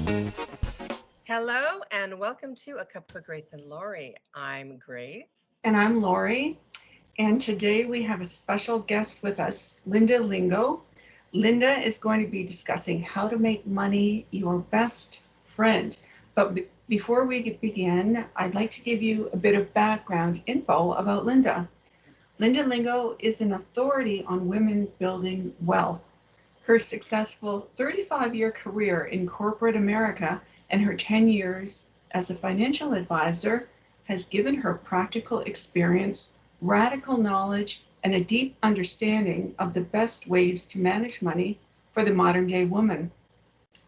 Hello and welcome to A Cup of Grace and Lori. I'm Grace. And I'm Lori. And today we have a special guest with us, Linda Lingo. Linda is going to be discussing how to make money your best friend. But before we begin, I'd like to give you a bit of background info about Linda. Linda Lingo is an authority on women building wealth. Her successful 35-year career in corporate America and her 10 years as a financial advisor has given her practical experience, radical knowledge, and a deep understanding of the best ways to manage money for the modern day woman.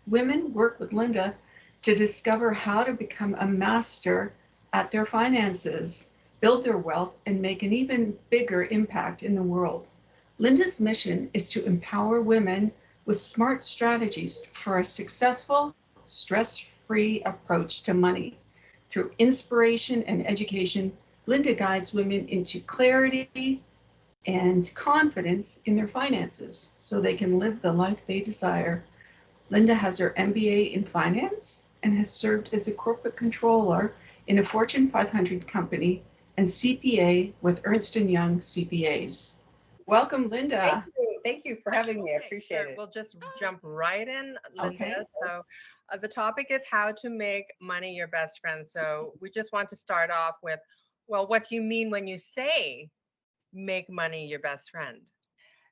Women work with Linda to discover how to become a master at their finances, build their wealth, and make an even bigger impact in the world. Linda's mission is to empower women with smart strategies for a successful, stress-free approach to money. Through inspiration and education, Linda guides women into clarity and confidence in their finances so they can live the life they desire. Linda has her MBA in finance and has served as a corporate controller in a Fortune 500 company and CPA with Ernst & Young CPAs. Welcome, Linda. Thank you for having me. I Okay, appreciate sure. it. We'll just jump right in, Linda. Okay. So, the topic is how to make money your best friend. So, we just want to start off with, well, what do you mean when you say make money your best friend?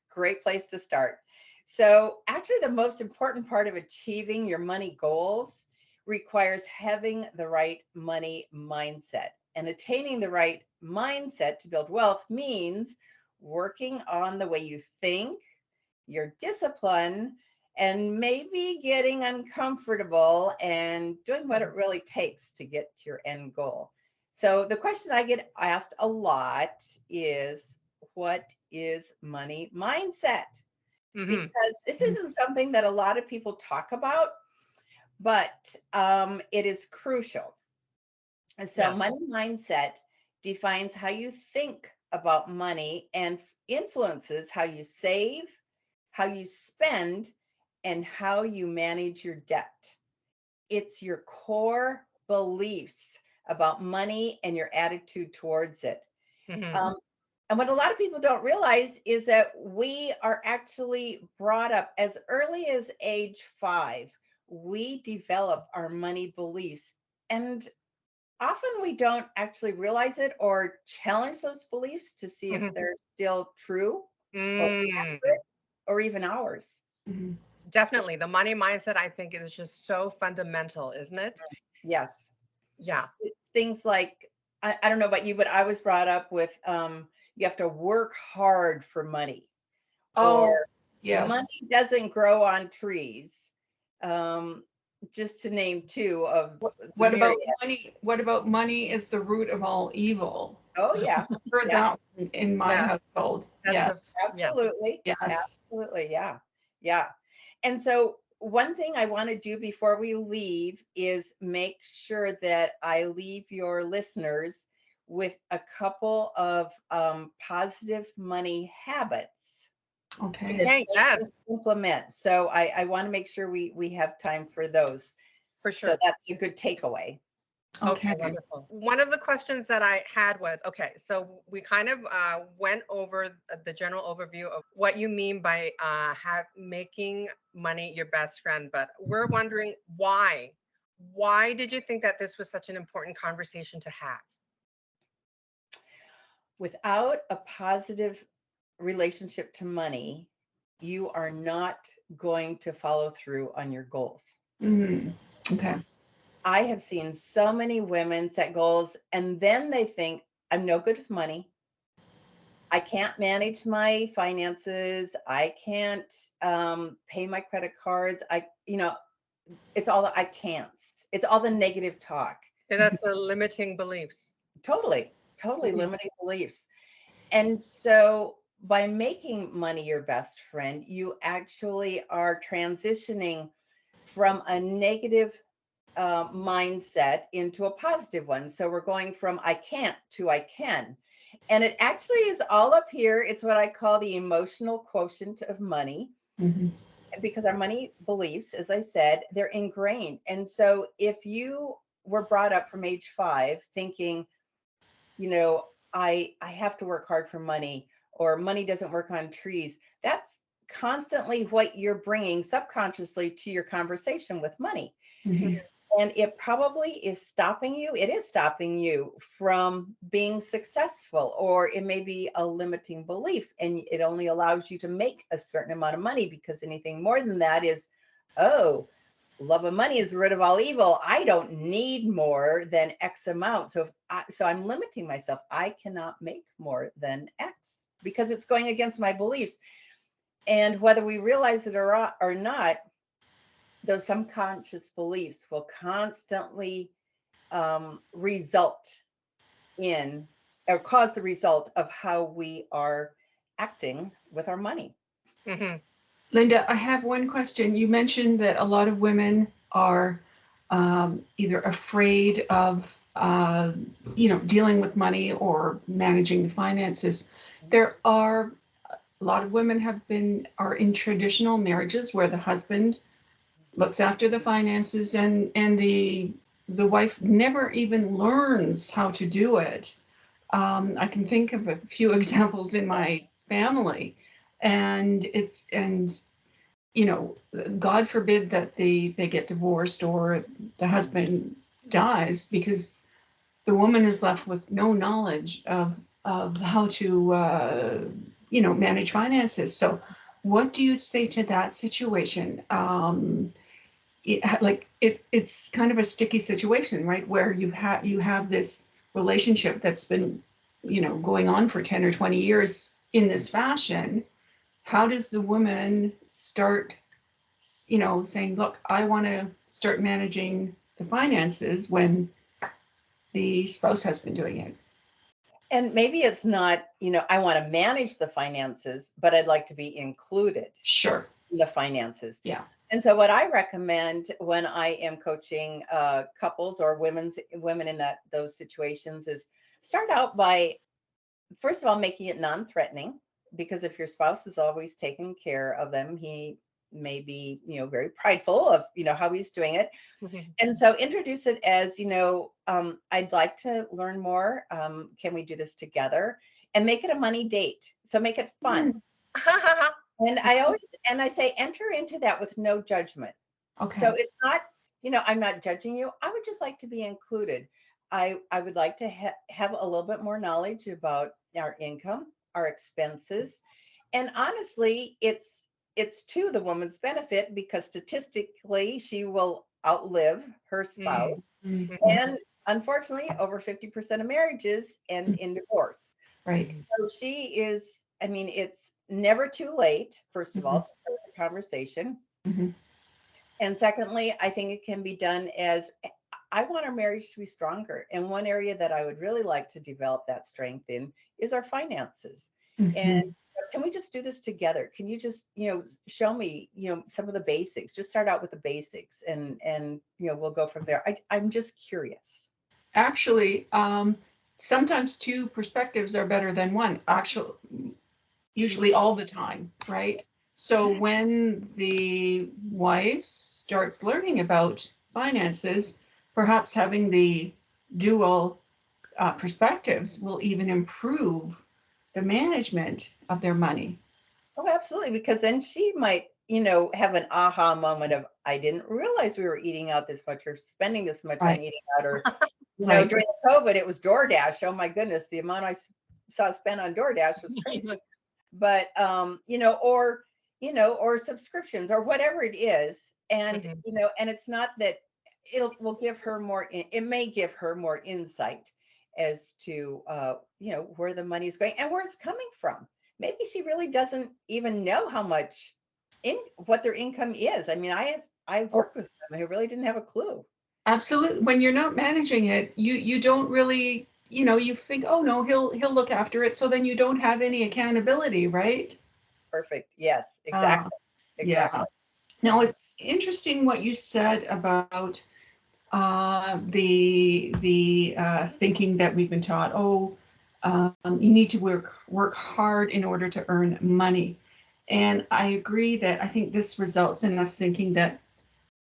Great place to start. So, actually, the most important part of achieving your money goals requires having the right money mindset. And attaining the right mindset to build wealth means working on the way you think, your discipline, and maybe getting uncomfortable and doing what it really takes to get to your end goal. So, the question I get asked a lot is, what is money mindset? Mm-hmm. Because this isn't something that a lot of people talk about, but it is crucial. And so, Yeah. money mindset defines how you think about money and influences how you save, how you spend, and how you manage your debt. It's your core beliefs about money and your attitude towards it. Mm-hmm. Um, and what a lot of people don't realize is that we are actually brought up as early as age 5. We develop our money beliefs. And often we don't actually realize it or challenge those beliefs to see if Mm-hmm. they're still true or Mm, accurate or even ours. Mhm. definitely. The money mindset, I think, is just so fundamental, isn't it? Yes. Yeah. It's things like, I don't know about you, but I was brought up with you have to work hard for money, or Oh, money yes. doesn't grow on trees. Um, just to name two of What, the what myriad. about money? What about money is the root of all evil? Oh, yeah. Heard Yeah, that one in my Yeah. household. That's a, Yes. yeah. absolutely. Yes. Absolutely. Yeah. Yeah. And so, one thing I want to do before we leave is make sure that I leave your listeners with a couple of positive money habits that Okay. Okay. they Yes, can implement. So, I want to make sure we have time for those. for So, sure. that's a good takeaway. Okay, Okay. wonderful. One of the questions that I had was, okay, so we kind of went over the general overview of what you mean by making money your best friend, but we're wondering why. Why did you think that this was such an important conversation to have? Without a positive relationship to money, you are not going to follow through on your goals. Mm. Okay. I have seen so many women set goals and then they think, I'm no good with money. I can't manage my finances. I can't pay my credit cards. It's all the I can't. It's all the negative talk. Yeah, that's the limiting beliefs. Totally, totally Mhm. limiting beliefs. And so by making money your best friend, you actually are transitioning from a negative mindset into a positive one. So we're going from I can't to I can. And it actually is all up here. It's what I call the emotional quotient of money. Mhm. because our money beliefs, as I said, they're ingrained. And so if you were brought up from age 5 thinking, you know, I have to work hard for money, or money doesn't work on trees, that's constantly what you're bringing subconsciously to your conversation with money. Mhm. And it probably is stopping you. It is stopping you from being successful, or it may be a limiting belief, and it only allows you to make a certain amount of money, because anything more than that is, oh, love of money is the root of all evil. I don't need more than X amount. So I'm limiting myself. I cannot make more than X because it's going against my beliefs. And whether we realize it or not, those subconscious beliefs will constantly result in, or cause the result of how we are acting with our money. Mhm. Linda, I have one question. You mentioned that a lot of women are either afraid of, dealing with money or managing the finances. There are a lot of women are in traditional marriages where the husband looks after the finances, and the wife never even learns how to do it. I can think of a few examples in my family, and God forbid that they get divorced or the husband dies, because the woman is left with no knowledge of how to manage finances. So what do you say to that situation? It's kind of a sticky situation, right? Where you have this relationship that's been, going on for 10 or 20 years in this fashion. How does the woman start, saying, look, I want to start managing the finances when the spouse has been doing it? And maybe it's not, I want to manage the finances, but I'd like to be included Sure. in the finances. Yeah. And so what I recommend when I am coaching couples or women in those situations is start out by, first of all, making it non-threatening, because if your spouse is always taking care of them, he may be, very prideful of, how he's doing it. Mhm. And so introduce it as, I'd like to learn more. Can we do this together? And make it a money date. So make it fun. And I say, enter into that with no judgment. Okay. So it's not, I'm not judging you. I would just like to be included. I would like to have a little bit more knowledge about our income, our expenses. And honestly, it's to the woman's benefit, because statistically she will outlive her spouse. Mhm. And unfortunately, over 50% of marriages end in divorce. Right. So it's never too late, first of all, to start the conversation. Mhm. And secondly, I think it can be done as, I want our marriage to be stronger. And one area that I would really like to develop that strength in is our finances. Mhm. And can we just do this together? Can you just, show me, some of the basics? Just start out with the basics, and we'll go from there. I'm just curious. Actually, sometimes two perspectives are better than one. Actually, usually all the time, right? So when the wife starts learning about finances, perhaps having the dual perspectives will even improve the management of their money. Oh, absolutely. Because then she might, have an aha moment of, I didn't realize we were eating out this much or spending this much on Right. eating out, or, Right. during COVID, it was DoorDash. Oh my goodness, the amount I saw spent on DoorDash was crazy. But, or subscriptions or whatever it is. And, Mhm. and it's not that will give her more, it may give her more insight as to, where the money is going and where it's coming from. Maybe she really doesn't even know how much what their income is. I mean, I've worked with them who really didn't have a clue. Absolutely. When you're not managing it, you don't really, you think, oh no, he'll look after it. So then you don't have any accountability, right? Perfect. Yes, exactly. Exactly. Yeah. Now it's interesting what you said about the thinking that we've been taught. Oh, you need to work hard in order to earn money. And I agree that I think this results in us thinking that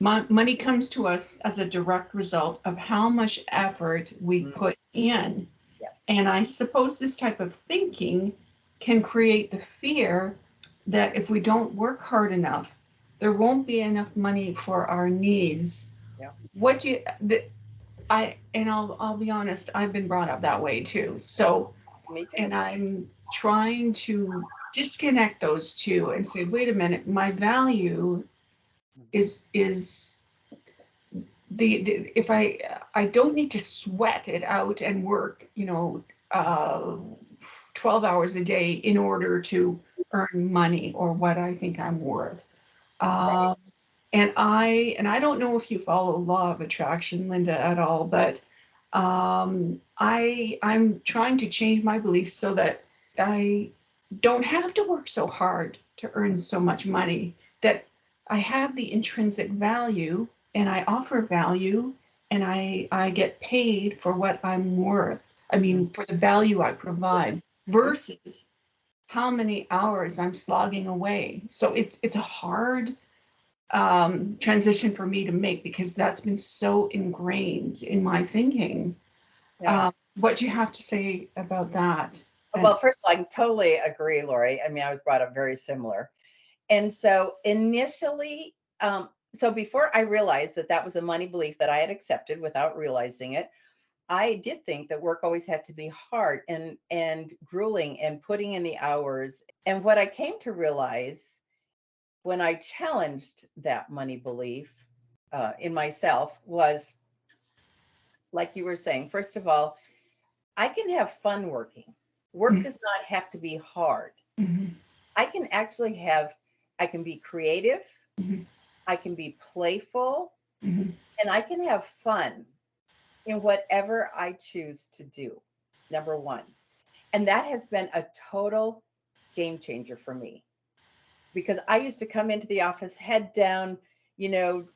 money comes to us as a direct result of how much effort we put in. Yes. And I suppose this type of thinking can create the fear that if we don't work hard enough, there won't be enough money for our needs. Yeah. I'll be honest, I've been brought up that way too. So, Me too. and I'm trying to disconnect those two and say, wait a minute, my value is if I don't need to sweat it out and work, 12 hours a day in order to earn money or what I think I'm worth. Right. And I don't know if you follow law of attraction, Linda, at all, but I'm trying to change my beliefs so that I don't have to work so hard to earn so much money, that I have the intrinsic value and I offer value and I get paid for what I'm worth. I mean, for the value I provide versus how many hours I'm slogging away. So it's a hard transition for me to make because that's been so ingrained in my thinking. Yeah. What do you have to say about that? Well, first of all, I can totally agree, Lori. I mean, I was brought up very similar. And so initially, so before I realized that that was a money belief that I had accepted without realizing it, I did think that work always had to be hard and grueling and putting in the hours. And what I came to realize when I challenged that money belief in myself was, like you were saying, first of all, I can have fun working. Work does not have to be hard. Mm-hmm. I can actually I can be creative, Mm-hmm. I can be playful, Mm-hmm. and I can have fun in whatever I choose to do, number one. And that has been a total game changer for me because I used to come into the office head down,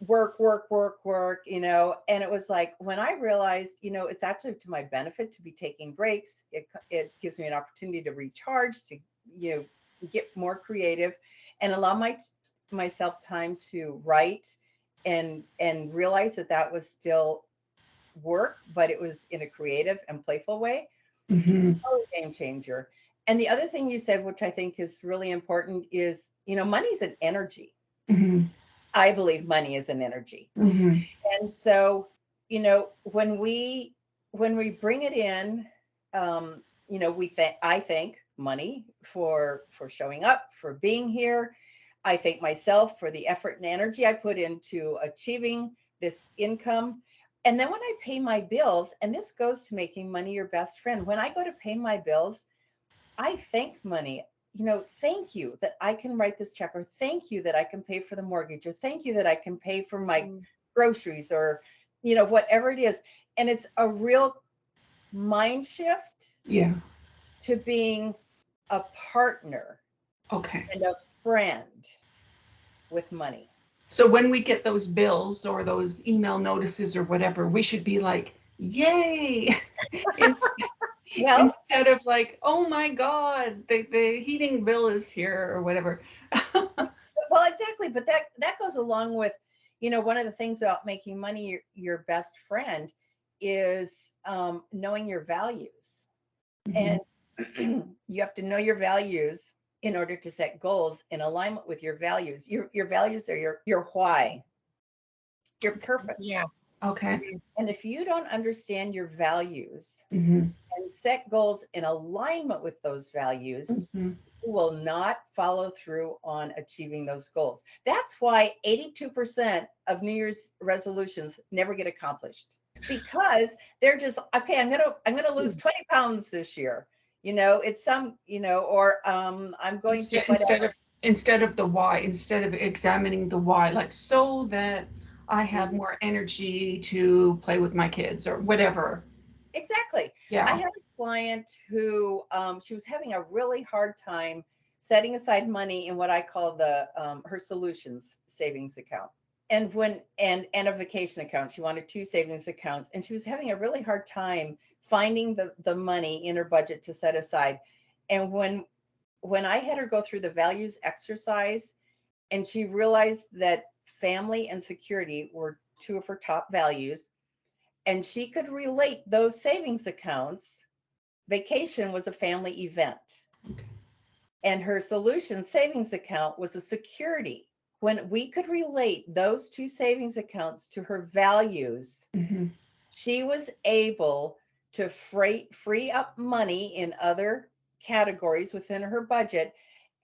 work, work, work, work, and it was like when I realized, it's actually to my benefit to be taking breaks. It gives me an opportunity to recharge, to, get more creative and allow myself time to write and realize that that was still work, but it was in a creative and playful way. Mm-hmm. Oh, game changer. And the other thing you said, which I think is really important, is, money's an energy. Mm-hmm. I believe money is an energy. Mm-hmm. And so, when we bring it in, I thank money for showing up, for being here. I thank myself for the effort and energy I put into achieving this income. And then when I pay my bills, and this goes to making money your best friend, when I go to pay my bills, I thank money. Thank you that I can write this check, or thank you that I can pay for the mortgage, or thank you that I can pay for my groceries, or, whatever it is. And it's a real mind shift Yeah. to being a partner Okay. and a friend with money. So when we get those bills or those email notices or whatever, we should be like, yay. Well, Instead of like, oh my God, the heating bill is here or whatever. well, exactly. But that goes along with, one of the things about making money your best friend is knowing your values. Mm-hmm. And you have to know your values in order to set goals in alignment with your values. Your values are your why, your purpose. Yeah. Okay. And if you don't understand your values Mm-hmm. and set goals in alignment with those values, Mm-hmm. you will not follow through on achieving those goals. That's why 82% of New Year's resolutions never get accomplished, because they're just, okay, I'm gonna lose 20 pounds this year. It's some, or I'm going to whatever. Instead of the why, instead of examining the why, like so that I have more energy to play with my kids or whatever. Exactly. Yeah. I had a client who she was having a really hard time setting aside money in what I call the her solutions savings account. And a vacation account. She wanted two savings accounts, and she was having a really hard time finding the money in her budget to set aside. And when when I had her go through the values exercise and she realized that family and security were two of her top values, and she could relate those savings accounts, vacation was a family event. Okay. And her solution savings account was a security. When we could relate those two savings accounts to her values, Mm-hmm. she was able to free up money in other categories within her budget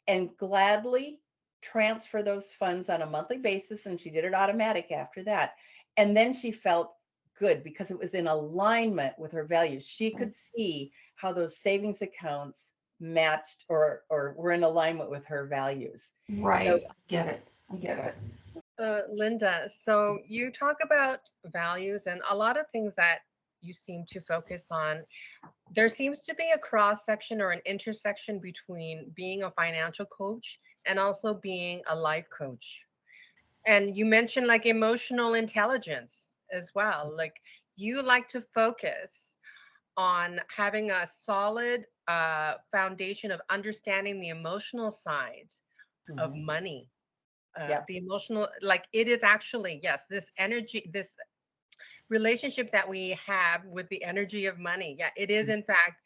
and gladly transfer those funds on a monthly basis. And she did it automatic after that. And then she felt good because it was in alignment with her values. She could see how those savings accounts matched or were in alignment with her values. Right. So I get it. I get it. Linda, so you talk about values and a lot of things that you seem to focus on. There seems to be a cross section or an intersection between being a financial coach and also being a life coach. And you mentioned like emotional intelligence as well. Like you like to focus on having a solid foundation of understanding the emotional side of mhm, money. yeah. The emotional, like it is actually, yes, this energy, this relationship that we have with the energy of money. Yeah, it is in fact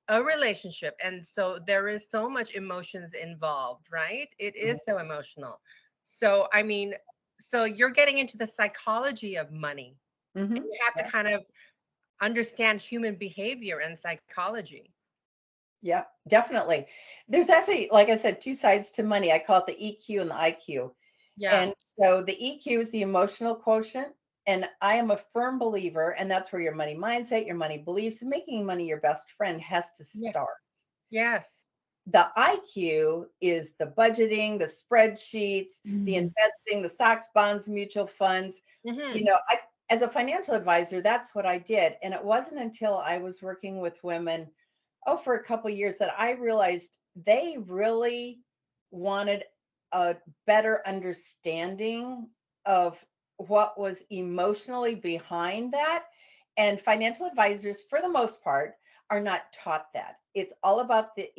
a relationship. And so there is so much emotions involved, right? It is so emotional. So, I mean, so you're getting into the psychology of money. Hmm. You have to Yeah. kind of understand human behavior and psychology. Yeah, definitely. There's actually, like I said, two sides to money. I call it the EQ and the IQ. Yeah. And so the EQ is the emotional quotient. And I am a firm believer, and that's where your money mindset, your money beliefs, and making money your best friend has to Yeah. start. Yes. The IQ is the budgeting, the spreadsheets, the Mm-hmm. investing, the stocks, bonds, mutual funds. Hmm. You know, as a financial advisor, that's what I did. And it wasn't until I was working with women, for a couple of years, that I realized they really wanted a better understanding of what was emotionally behind that. And financial advisors, for the most part, are not taught that. It's all about the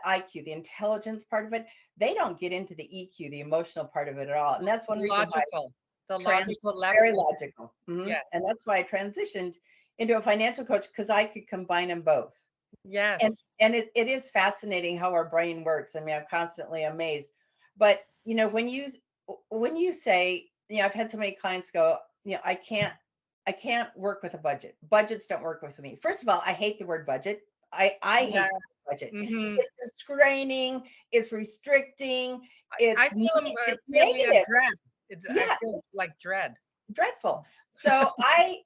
IQ, the intelligence part of it. They don't get into the EQ, the emotional part of it at all. And that's one reason why Logical. The trans logical very level. logical. Yes. And that's why I transitioned into a financial coach, because I could combine them both. Yes. And it is fascinating how our brain works. I mean, I'm constantly amazed. But when you say, I've had so many clients go, I can't work with a budget. Budgets don't work with me. First of all, I hate the word budget. I hate Yeah. the word budget. Hmm. It's constraining, it's restricting, I it's feel it's a feeling of negative. dread. I Yeah, feel like dread. dreadful. So I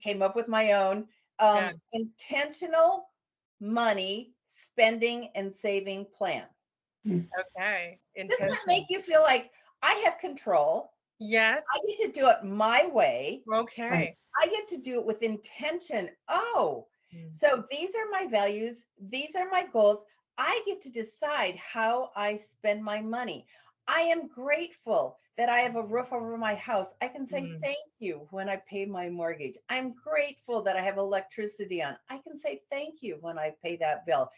came up with my own Yeah. intentional money spending and saving plan. Okay. Doesn't that make Intentional. you feel like I have control? Yes. I get to do it my way. Right. Okay. I get to do it with intention. Oh, Mm. so these are my values. These are my goals. I get to decide how I spend my money. I am grateful that I have a roof over my house. I can say Mm. thank you when I pay my mortgage. I'm grateful that I have electricity on. I can say thank you when I pay that bill.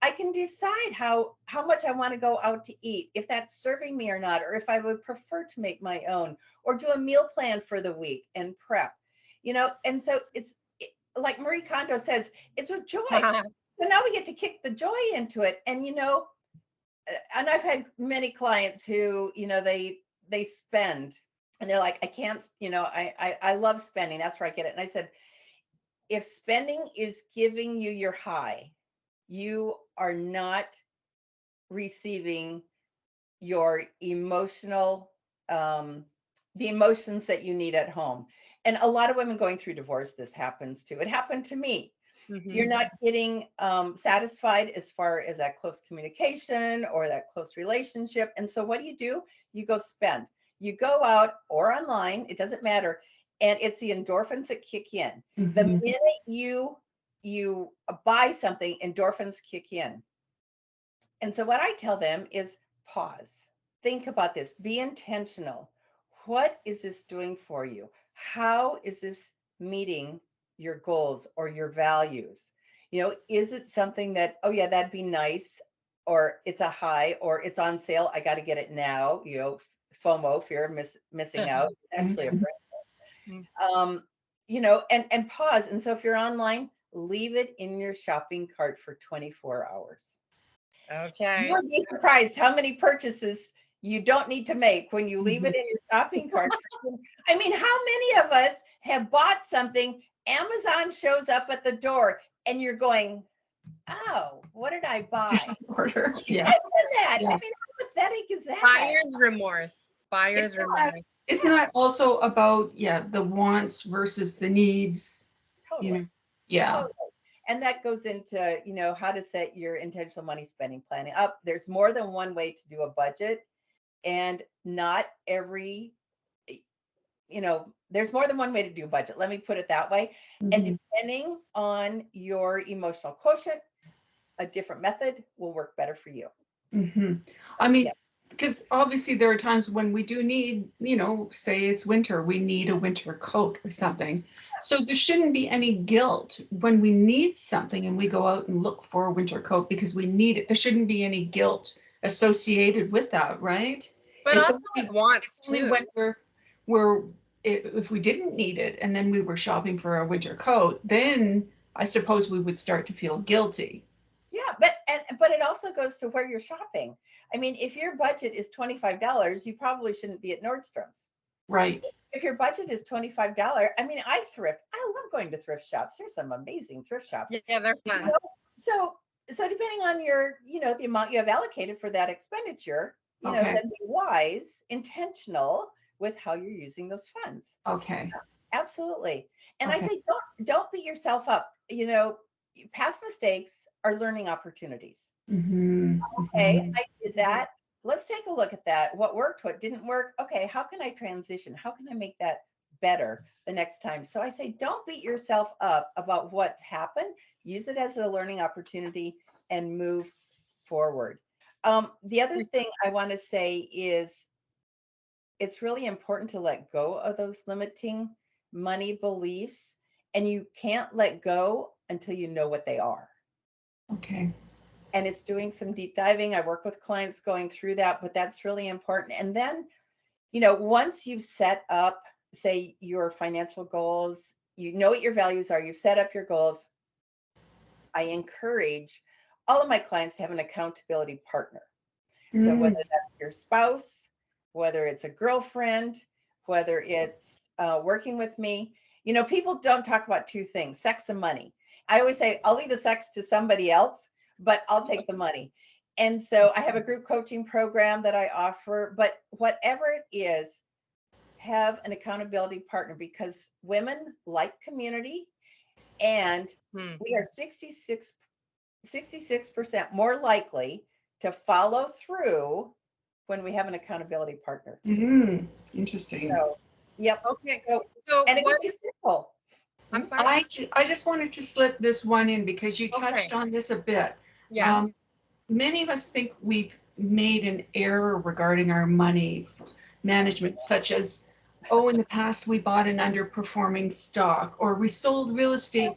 I can decide how much I want to go out to eat, if that's serving me or not, or if I would prefer to make my own, or do a meal plan for the week and prep. And so like Marie Kondo says, it's with joy. So now we get to kick the joy into it. And I've had many clients who, they spend and they're like, I can't, I love spending. That's where I get it. And I said, if spending is giving you your high, you are not receiving your emotional the emotions that you need at home. And a lot of women going through divorce, this happens too. It happened to me. You're Hmm. not getting satisfied as far as that close communication or that close relationship. And so what do? You go spend. You go out or online, it doesn't matter. And it's the endorphins that kick in. The Mm-hmm. minute you buy something, endorphins kick in. And so what I tell them is pause. Think about this. Be intentional. What is this doing for you? How is this meeting your goals or your values? Is it something that, oh yeah, that'd be nice. or it's a high, or it's on sale, I got to get it now, FOMO, fear of missing out. It's actually a Mhm. Mm. And pause. And so if you're online, leave it in your shopping cart for 24 hours. You Okay. would be surprised how many purchases you don't need to make when you leave Mhm. it in your shopping cart. I mean, how many of us have bought something, Amazon shows up at the door, and you're going, oh, what did I buy? Just order. Yeah. I've done that. Yeah. I mean, how pathetic is that? Buyer's remorse. Buyer's Isn't remorse. isn't that also about, the wants versus the needs? Totally. Yeah. Totally. And that goes into, how to set your intentional money spending planning up. There's more than one way to do a budget, and not every, there's more than one way to do a budget. Let me put it that way. And Mhm. depending on your emotional quotient, a different method will work better for you. Mhm. I mean, Yes. because obviously there are times when we do need, say it's winter, we need a winter coat or something. So there shouldn't be any guilt when we need something and we go out and look for a winter coat because we need it. There shouldn't be any guilt associated with that, right? But It's also only, with wants it's only too. when we're if we didn't need it and then we were shopping for a winter coat, then I suppose we would start to feel guilty. Yeah, but it also goes to where you're shopping. I mean, if your budget is $25, you probably shouldn't be at Nordstrom's. Right. If your budget is $25, I mean, I thrift. I love going to thrift shops. There's some amazing thrift shops. Yeah, they're You fun. know, so depending on your, the amount you have allocated for that expenditure, Okay. then be wise, intentional with how you're using those funds. Okay. Absolutely. And I Okay. say don't beat yourself up. Past mistakes are learning opportunities. Mm-hmm. Okay, Mm-hmm. I did that. Let's take a look at that. What worked, what didn't work. Okay, how can I transition? How can I make that better the next time? So I say, don't beat yourself up about what's happened. Use it as a learning opportunity and move forward. The other thing I want to say is it's really important to let go of those limiting money beliefs, and you can't let go until you know what they are. Okay. And it's doing some deep diving. I work with clients going through that, but that's really important. And then, once you've set up, say, your financial goals, you know what your values are, you've set up your goals, I encourage all of my clients to have an accountability partner. So whether Mm. that's your spouse, whether it's a girlfriend, whether it's working with me, people don't talk about two things: sex and money. I always say, I'll leave the sex to somebody else, but I'll take the money. And so I have a group coaching program that I offer, but whatever it is, have an accountability partner, because women like community, and Hmm. we are 66% more likely to follow through when we have an accountability partner. Mm. Interesting. So, yep. Okay. So, So and it can what be is, simple. I'm sorry? I just wanted to slip this one in because you touched Okay. on this a bit. Yeah. Many of us think we've made an error regarding our money management, such as, oh, in the past we bought an underperforming stock, or we sold real estate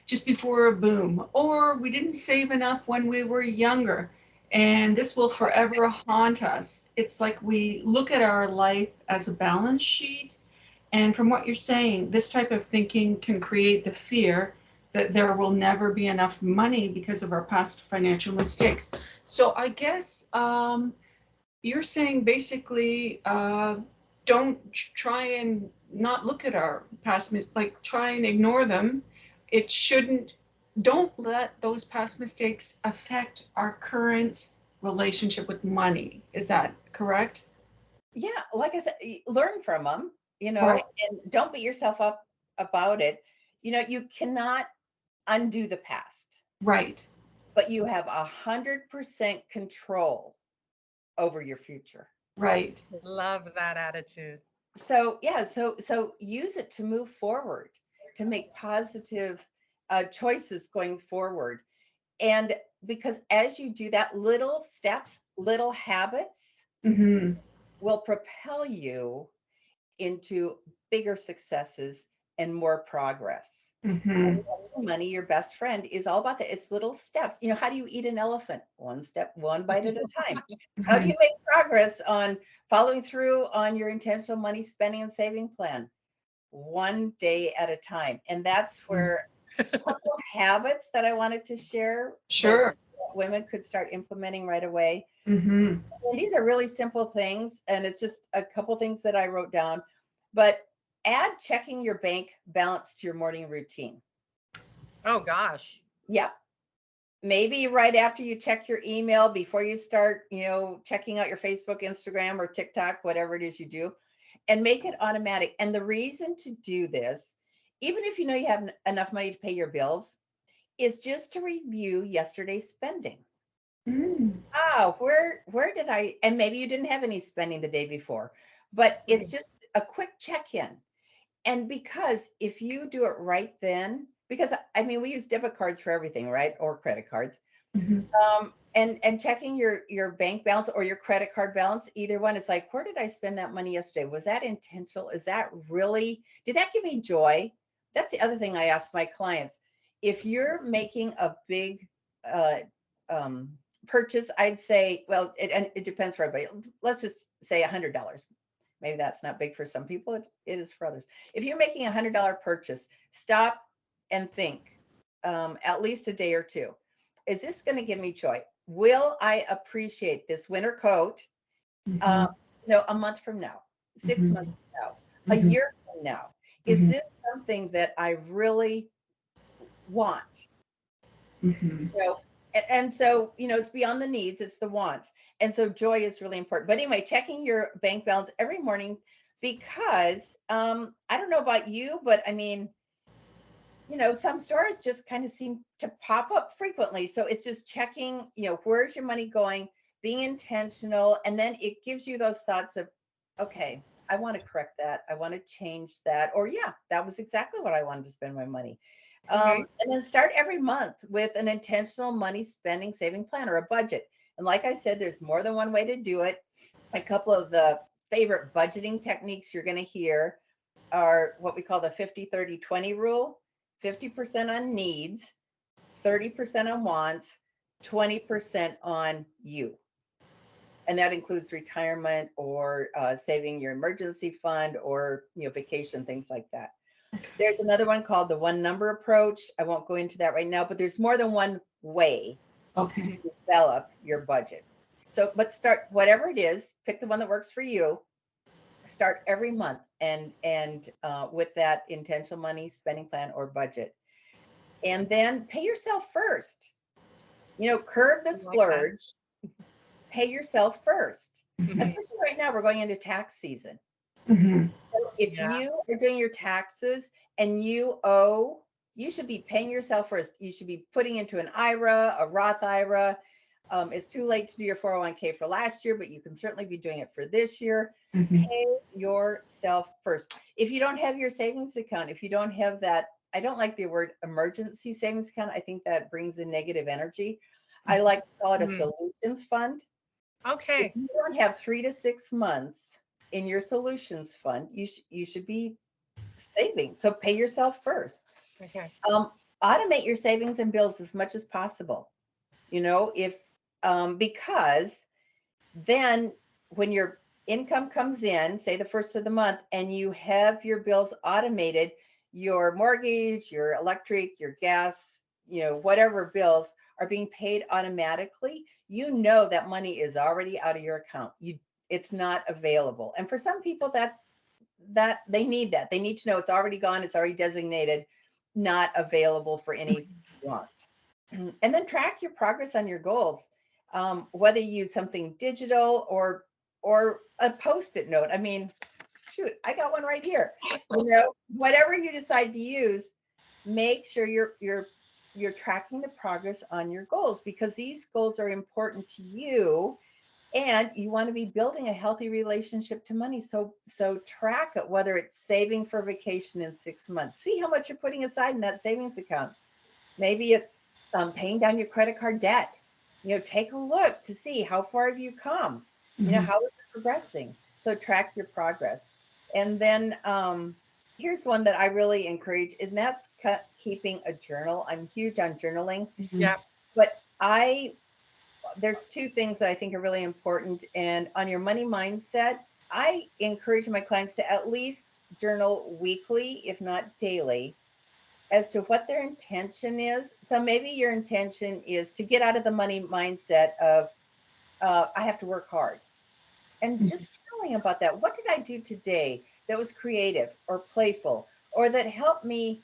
just before a boom, or we didn't save enough when we were younger, and this will forever haunt us. It's like we look at our life as a balance sheet, and from what you're saying, this type of thinking can create the fear that there will never be enough money because of our past financial mistakes. So I guess you're saying basically don't try and not look at our past like try and ignore them. It shouldn't. Don't let those past mistakes affect our current relationship with money. Is that correct? Yeah, like I said, learn from them, Right. and don't beat yourself up about it. You cannot undo the past, Right. but you have 100% control over your future. Right. Love that attitude. So yeah, so use it to move forward, to make positive choices going forward. And because as you do that, little steps, little habits Mm-hmm. will propel you into bigger successes and more progress. Mm-hmm. Money, your best friend, is all about that. It's little steps. You know, how do you eat an elephant? One step, one bite at a time. How do you make progress on following through on your intentional money spending and saving plan? One day at a time. And that's where a couple of habits that I wanted to share Sure. that women could start implementing right away. Mm-hmm. And these are really simple things, and it's just a couple things that I wrote down. But add checking your bank balance to your morning routine. Oh gosh. Yep. Maybe right after you check your email, before you start, checking out your Facebook, Instagram, or TikTok, whatever it is you do, and make it automatic. And the reason to do this, even if you know you have enough money to pay your bills, is just to review yesterday's spending. Oh, where did I, and maybe you didn't have any spending the day before, but it's just a quick check-in. And because if you do it right then, because I mean, we use debit cards for everything, right? Or credit cards. And checking your bank balance or your credit card balance, either one, is like, where did I spend that money yesterday? Was that intentional? Is that really, did that give me joy? That's the other thing I ask my clients. If you're making a big purchase, I'd say, well, it depends for everybody. Let's just say $100. Maybe that's not big for some people. It is for others. If you're making $100 purchase, stop and think at least a day or two. Is this going to give me joy? Will I appreciate this winter coat, a month from now, 6 months from now, a year from now? Is this something that I really want? And so, it's beyond the needs, it's the wants. And so joy is really important. But anyway, checking your bank balance every morning, because I don't know about you, but I mean, some stores just kind of seem to pop up frequently. So it's just checking, where's your money going, being intentional. And then it gives you those thoughts of, okay, I want to correct that. I want to change that. Or yeah, that was exactly what I wanted to spend my money. And then start every month with an intentional money spending saving plan or a budget. And like I said, there's more than one way to do it. A couple of the favorite budgeting techniques you're going to hear are what we call the 50-30-20 rule. 50% on needs, 30% on wants, 20% on you. And that includes retirement or saving your emergency fund or vacation, things like that. There's another one called the one number approach. I won't go into that right now, but there's more than one way to develop your budget. So, but start whatever it is, pick the one that works for you. Start every month and with that intentional money spending plan or budget. And then pay yourself first. Curb the splurge. Pay yourself first. Especially right now, we're going into tax season. So if you are doing your taxes and you should be paying yourself first. You should be putting into an IRA, a Roth IRA. It's too late to do your 401k for last year, but you can certainly be doing it for this year. Pay yourself first. If you don't have your savings account, if you don't have that, I don't like the word emergency savings account. I think that brings in negative energy. I like to call it a solutions fund. Okay. If you don't have 3 to 6 months in your solutions fund, you should be saving. So pay yourself first. Okay. Automate your savings and bills as much as possible. Because then when your income comes in, say the first of the month, and you have your bills automated, your mortgage, your electric, your gas, whatever bills are being paid automatically, that money is already out of your account. It's not available. And for some people that they need that. They need to know it's already gone, it's already designated, not available for any wants. And then track your progress on your goals. Whether you use something digital or a Post-it note. I mean, shoot, I got one right here. Whatever you decide to use, make sure you're tracking the progress on your goals, because these goals are important to you, and you want to be building a healthy relationship to money. So track it, whether it's saving for vacation in 6 months. See how much you're putting aside in that savings account. Maybe it's paying down your credit card debt. Take a look to see how far have you come. How is it progressing? So track your progress. And then Here's one that I really encourage, and that's keeping a journal. I'm huge on journaling, Mhm. but there's two things that I think are really important. And on your money mindset, I encourage my clients to at least journal weekly, if not daily, as to what their intention is. So maybe your intention is to get out of the money mindset of, I have to work hard. And just telling about that. What did I do today that was creative or playful or that helped me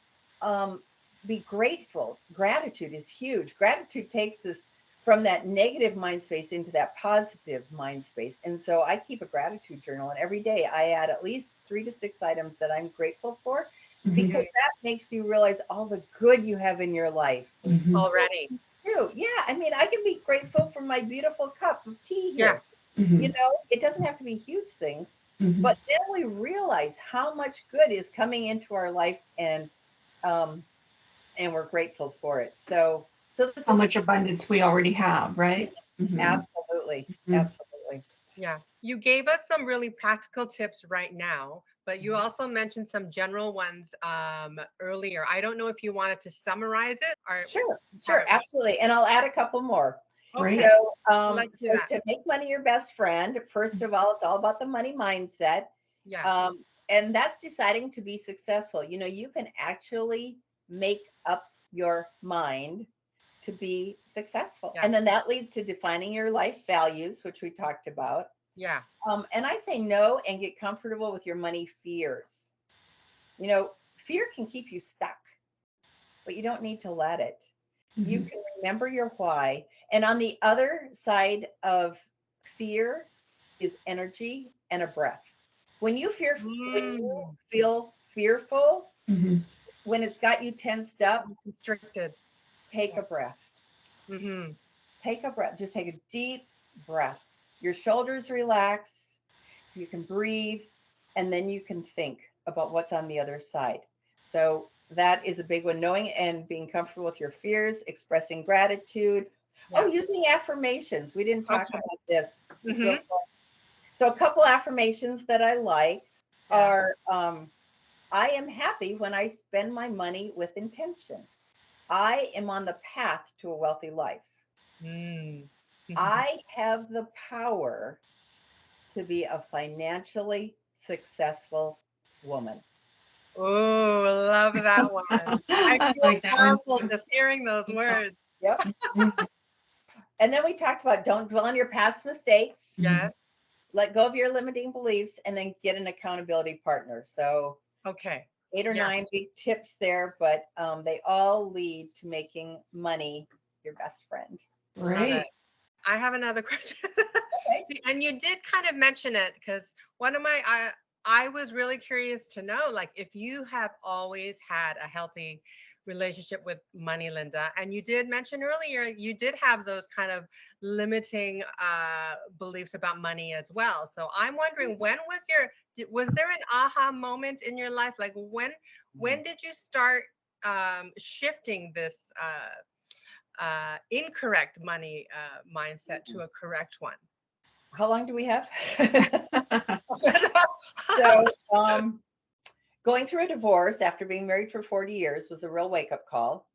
be grateful? Gratitude is huge. Gratitude takes us from that negative mind space into that positive mind space. And so I keep a gratitude journal, and every day I add at least 3 to 6 items that I'm grateful for, because that makes you realize all the good you have in your life. Mhm. Already. Too. Yeah. I mean, I can be grateful for my beautiful cup of tea here. Mhm. It doesn't have to be huge things, Mhm. but then we realize how much good is coming into our life, um, and we're grateful for it. So those How are much just abundance we already have, right? Mhm. absolutely, Mhm. absolutely. Yeah. You gave us some really practical tips right now, but you Mhm. also mentioned some general ones earlier. I don't know if you wanted to summarize it or Sure, have sure, it. absolutely. And I'll add a couple more. Great. Okay. So, Let's do so that. to make money your best friend, first of all, it's all about the money mindset. Yeah. And that's deciding to be successful. You can actually make up your mind to be successful. Yeah. And then that leads to defining your life values, which we talked about. Yeah. And I say no and get comfortable with your money fears. Fear can keep you stuck, but you don't need to let it. You Mhm. can remember your why. And on the other side of fear is energy and a breath. When you Mm, feel fearful, Mhm. when it's got you tensed up, constricted. take a breath. Mm-hmm. Take a breath. Just take a deep breath. Your shoulders relax. You can breathe, and then you can think about what's on the other side. So that is a big one. Knowing and being comfortable with your fears, expressing gratitude. Oh, Yeah. using affirmations. We didn't talk Okay. about this. Just real Mm-hmm. quick. So a couple affirmations that I like Yeah. are, I am happy when I spend my money with intention. I am on the path to a wealthy life. Mm. I have the power to be a financially successful woman. Oh, love that one. I I feel like that one powerful too. just hearing those words. Yep. Mhm. And then we talked about don't dwell on your past mistakes, Yes. let go of your limiting beliefs, and then get an accountability partner. So, Okay. 8 or 9 Yes. big tips there, but they all lead to making money your best friend. Love it. Great. I have another question. Okay. And you did kind of mention it because one of my I was really curious to know, like, if you have always had a healthy relationship with money, Linda, and you did mention earlier you did have those kind of limiting beliefs about money as well. So I'm wondering, when was was there an aha moment in your life? Like, when did you start shifting this incorrect money mindset to a correct one? How long do we have? So, going through a divorce after being married for 40 years was a real wake up call.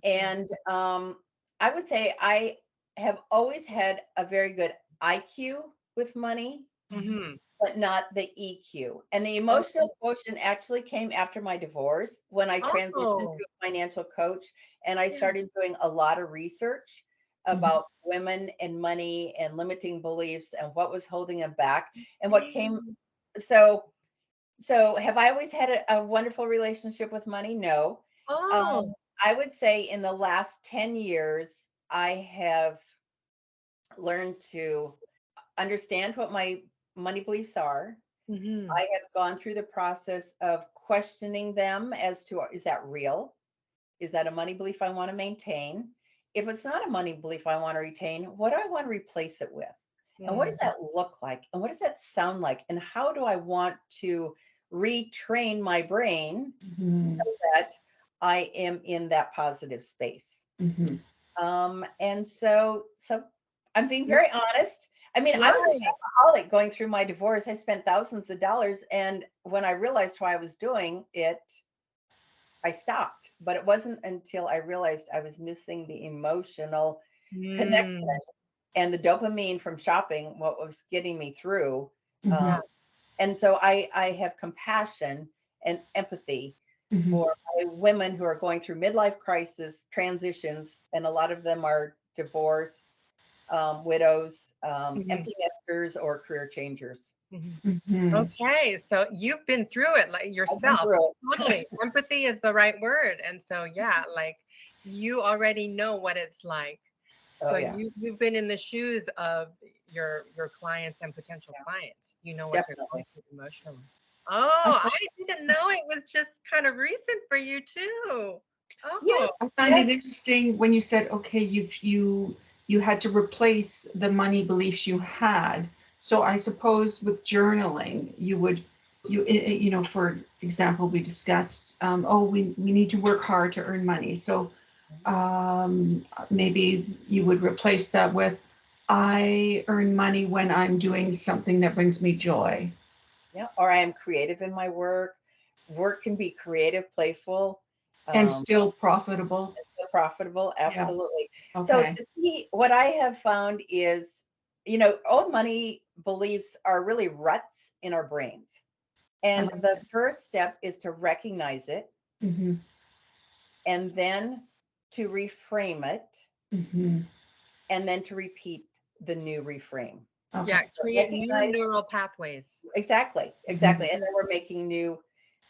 And I would say I have always had a very good IQ with money, Mm-hmm. but not the EQ. And the Okay. emotional quotient actually came after my divorce when I transitioned to Oh, a financial coach, and I yeah. started doing a lot of research Mhm. about women and money and limiting beliefs and what was holding them back and what came. Mm. So have I always had a wonderful relationship with money? No. Oh. Um, I would say in the last 10 years, I have learned to understand what my money beliefs are. Mm-hmm. I have gone through the process of questioning them as to, is that real? Is that a money belief I want to maintain? If it's not a money belief I want to retain, what do I want to replace it with? And what does Mm. that look like? And what does that sound like? And how do I want to retrain my brain Mhm. that I am in that positive space? Mhm. And so I'm being very honest. I mean, I was a Right. shopaholic going through my divorce. I spent thousands of dollars. And when I realized why I was doing it, I stopped. But it wasn't until I realized I was missing the emotional connection Mm, and the dopamine from shopping, what was getting me through. Mhm. yeah. Um, and so I have compassion and empathy Mhm. for women who are going through midlife crisis transitions, and a lot of them are divorce, widows, Mhm, empty nesters, or career changers. mhm. Mhm. Okay, so you've been through it like I've been yourself. through it. Totally. Empathy is the right word. And so yeah, like you already know what it's like. Oh So yeah, you've been in the shoes of your clients and potential yeah, clients. You know what they're going definitely. through emotionally. Oh, I didn't know it was just kind of recent for you too. Oh, Yes, I find it yes. interesting when you said, okay, you had to replace the money beliefs you had. So I suppose with journaling, you know, for example, we discussed, oh, we need to work hard to earn money. So maybe you would replace that with, I earn money when I'm doing something that brings me joy Yeah, or I am creative in my work. Work can be creative, playful, and um, still profitable. still profitable. Yeah. Absolutely. So Okay. the key, what I have found is, old money beliefs are really ruts in our brains. And the first step is to recognize it Mhm. and then to reframe it Mhm. and then to repeat the new reframe. yeah, Okay. So create new recognize neural pathways. exactly, Mhm. exactly. And then we're making new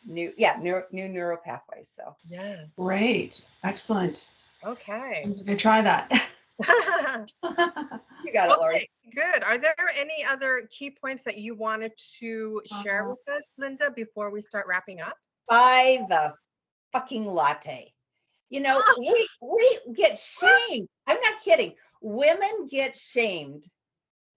neural pathways. So Yeah. Great. Excellent. Okay. I'm going to try that. you got it, Lori. Okay, good. Are there any other key points that you wanted to share Uh, with us, Linda, before we start wrapping up? Buy the fucking latte. We get shamed. I'm not kidding. Women get shamed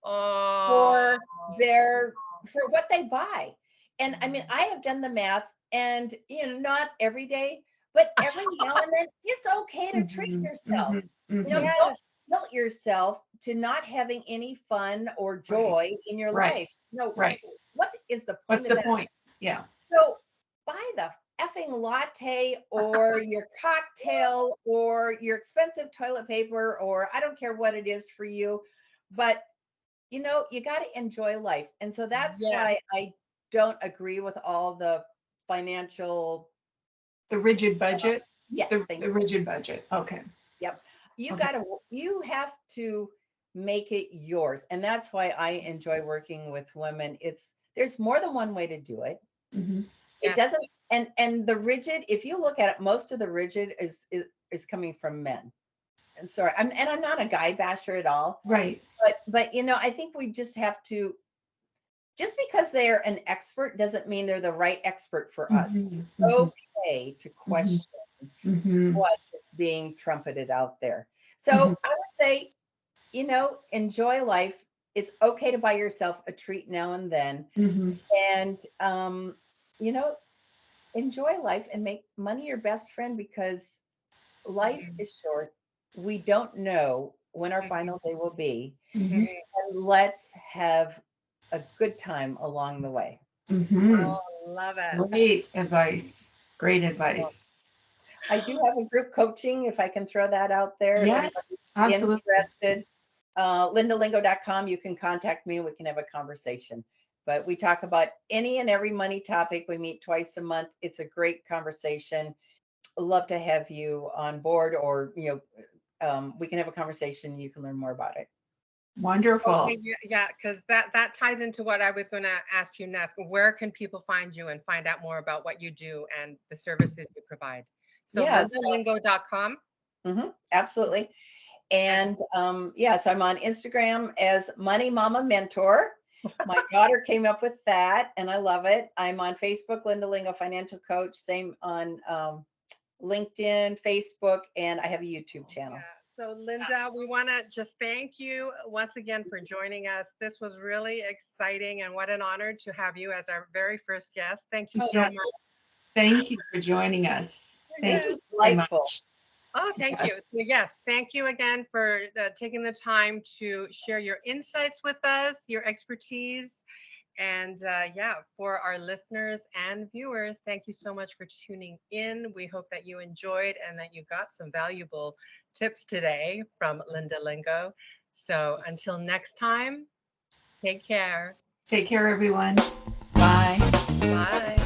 Oh, for their for what they buy. And I mean, I have done the math and not every day, but every now and then it's okay to treat mhm. yourself. Mhm. Mhm. Don't yes. guilt yourself to not having any fun or Right. joy in your Right. life. No, Right. what is the point What's of the that? point? Yeah. So buy the effing latte or your cocktail or your expensive toilet paper, or I don't care what it is for you, but you got to enjoy life. And so that's Yes. why I don't agree with all the financial. The rigid budget. Yes, The thank you. rigid budget. Okay. Yep. Okay. You have to make it yours. And that's why I enjoy working with women. There's more than one way to do it. Mhm. It Yes. doesn't, and the rigid, if you look at it, most of the rigid is coming from men. I'm sorry. I'm not a guy basher at all, Right. but I think we just have to, just because they're an expert doesn't mean they're the right expert for us. Mhm. It's Mhm. okay to Mhm. question Mhm. what is being trumpeted out there. Mhm. So I would say, enjoy life. It's okay to buy yourself a treat now and then. Mhm. And, you know, enjoy life and make money your best friend, because life Mhm, is short. We don't know when our mhm, final day will be. Mhm. mhm. And let's have a good time along the way. Mhm. Oh, love it. Great advice. Great advice. I do have a group coaching, if I can throw that out there. If anybody's Yes, absolutely. interested, lindalingo.com, you can contact me and we can have a conversation. But we talk about any and every money topic. We meet twice a month. It's a great conversation. Love to have you on board, or, we can have a conversation. You can learn more about it. Wonderful. Okay, yeah, because that ties into what I was going to ask you next. Where can people find you and find out more about what you do and the services you provide? So Yes, lindalingo.com. absolutely. And so I'm on Instagram as Money Mama Mentor. My daughter came up with that, and I love it. I'm on Facebook, Linda Lingo Financial Coach. Same on LinkedIn, Facebook, and I have a YouTube Yeah. channel. So, Linda, Yes. we want to just thank you once again for joining us. This was really exciting, and what an honor to have you as our very first guest. Thank you so much. Yes. Thank you for joining us. This Thank you was very delightful. much. Oh, thank you. Yes. So yes, thank you again for taking the time to share your insights with us, your expertise. And yeah, for our listeners and viewers, thank you so much for tuning in. We hope that you enjoyed and that you got some valuable tips today from Linda Lingo. So until next time, take care. Take care, everyone. Bye. Bye.